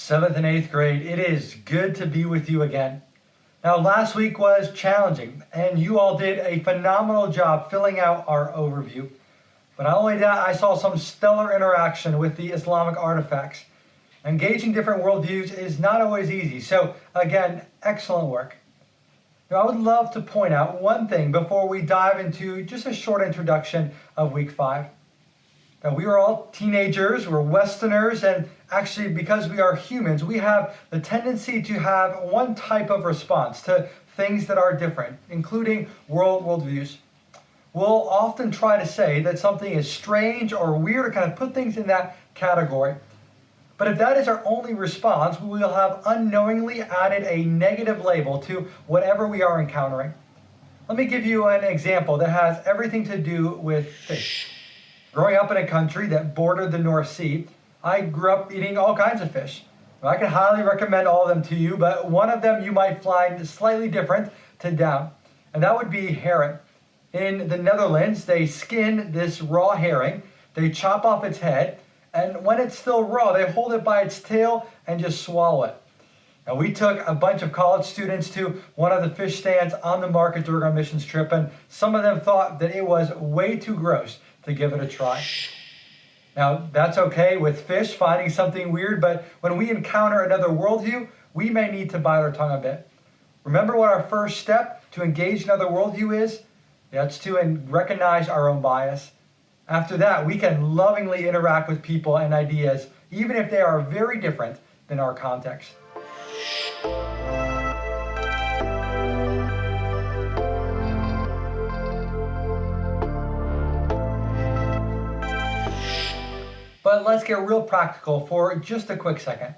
7th and 8th grade, it is good to be with you again. Now, last week was challenging, and you all did a phenomenal job filling out our overview. But not only that, I saw some stellar interaction with the Islamic artifacts. Engaging different worldviews is not always easy, so again, excellent work. Now, I would love to point out one thing before we dive into just a short introduction of week 5. Now, we are all teenagers, we're Westerners, and actually because we are humans, we have the tendency to have one type of response to things that are different, including worldviews. We'll often try to say that something is strange or weird, or kind of put things in that category. But if that is our only response, we will have unknowingly added a negative label to whatever we are encountering. Let me give you an example that has everything to do with fish. Growing up in a country that bordered the North Sea, I grew up eating all kinds of fish. I can highly recommend all of them to you, but one of them you might find slightly different to down, and that would be herring. In the Netherlands, they skin this raw herring, they chop off its head, and when it's still raw, they hold it by its tail and just swallow it. Now, we took a bunch of college students to one of the fish stands on the market during our missions trip, and some of them thought that it was way too gross to give it a try. Now, that's okay with fish finding something weird, but when we encounter another worldview, we may need to bite our tongue a bit. Remember what our first step to engage another worldview is? That's to recognize our own bias. After that, we can lovingly interact with people and ideas, even if they are very different than our context. But let's get real practical for just a quick second.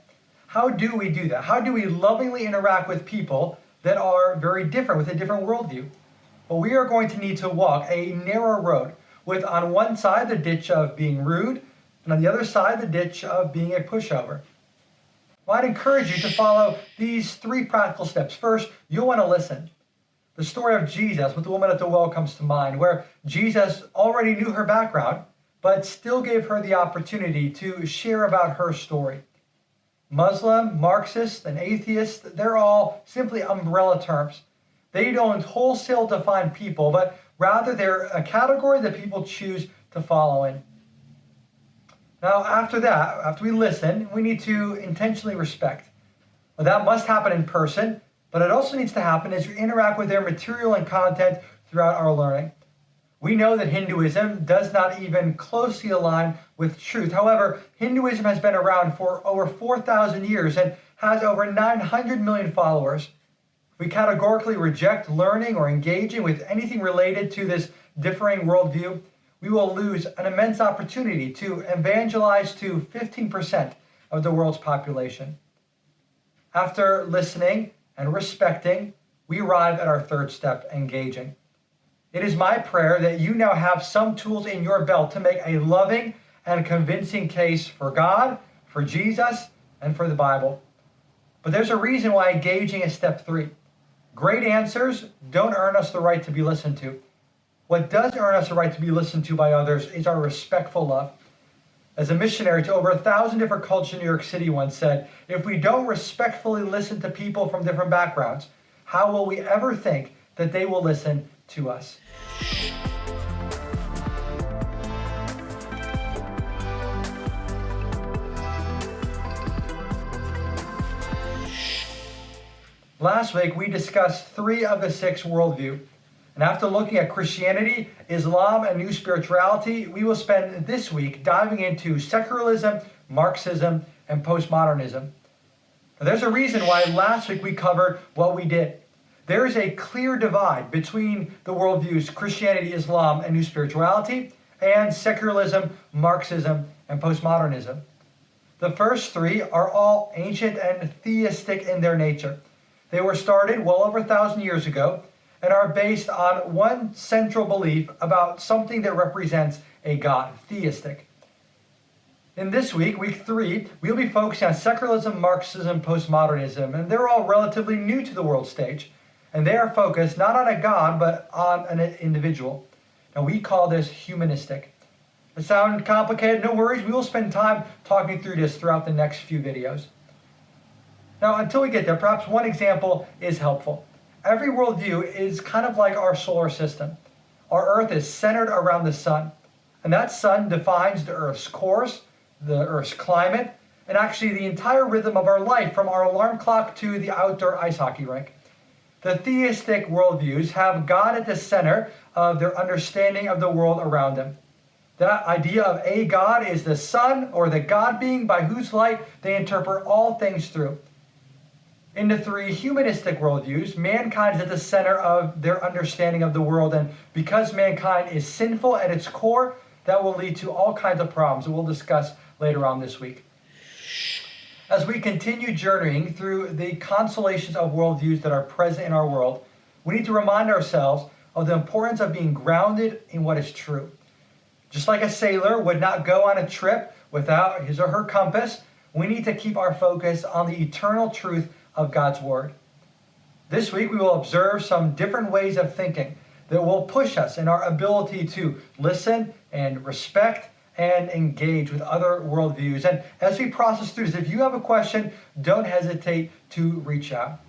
How do we do that? How do we lovingly interact with people that are very different, with a different worldview? Well, we are going to need to walk a narrow road with on one side the ditch of being rude, and on the other side the ditch of being a pushover. Well, I'd encourage you to follow these 3 practical steps. First, you'll want to listen. The story of Jesus with the woman at the well comes to mind, where Jesus already knew her background, but still gave her the opportunity to share about her story. Muslim, Marxist, and atheist, they're all simply umbrella terms. They don't wholesale define people, but rather they're a category that people choose to follow in. Now, after that, after we listen, we need to intentionally respect. Well, that must happen in person, but it also needs to happen as we interact with their material and content throughout our learning. We know that Hinduism does not even closely align with truth. However, Hinduism has been around for over 4,000 years and has over 900 million followers. If we categorically reject learning or engaging with anything related to this differing worldview, we will lose an immense opportunity to evangelize to 15% of the world's population. After listening and respecting, we arrive at our 3rd step, engaging. It is my prayer that you now have some tools in your belt to make a loving and convincing case for God, for Jesus, and for the Bible. But there's a reason why engaging is step 3. Great answers don't earn us the right to be listened to. What does earn us the right to be listened to by others is our respectful love. As a missionary to over 1,000 different cultures in New York City once said, if we don't respectfully listen to people from different backgrounds, how will we ever think that they will listen to us? Last week, we discussed 3 of the 6 worldview. And after looking at Christianity, Islam, and New Spirituality, we will spend this week diving into secularism, Marxism, and postmodernism. Now, there's a reason why last week we covered what we did. There is a clear divide between the worldviews Christianity, Islam, and New Spirituality, and secularism, Marxism, and postmodernism. The first 3 are all ancient and theistic in their nature. They were started well over 1,000 years ago and are based on one central belief about something that represents a God, theistic. In this week, week 3, we'll be focusing on secularism, Marxism, postmodernism, and they're all relatively new to the world stage. And they are focused not on a God, but on an individual. Now, we call this humanistic. It sounds complicated, no worries. We will spend time talking through this throughout the next few videos. Now, until we get there, perhaps one example is helpful. Every worldview is kind of like our solar system. Our Earth is centered around the sun, and that sun defines the Earth's course, the Earth's climate, and actually the entire rhythm of our life, from our alarm clock to the outdoor ice hockey rink. The theistic worldviews have God at the center of their understanding of the world around them. That idea of a God is the sun, or the God being by whose light they interpret all things through. In the three humanistic worldviews, mankind is at the center of their understanding of the world, and because mankind is sinful at its core, that will lead to all kinds of problems that we'll discuss later on this week. As we continue journeying through the constellations of worldviews that are present in our world, we need to remind ourselves of the importance of being grounded in what is true. Just like a sailor would not go on a trip without his or her compass, we need to keep our focus on the eternal truth of God's Word. This week we will observe some different ways of thinking that will push us in our ability to listen and respect and engage with other worldviews. And as we process through this, if you have a question, don't hesitate to reach out.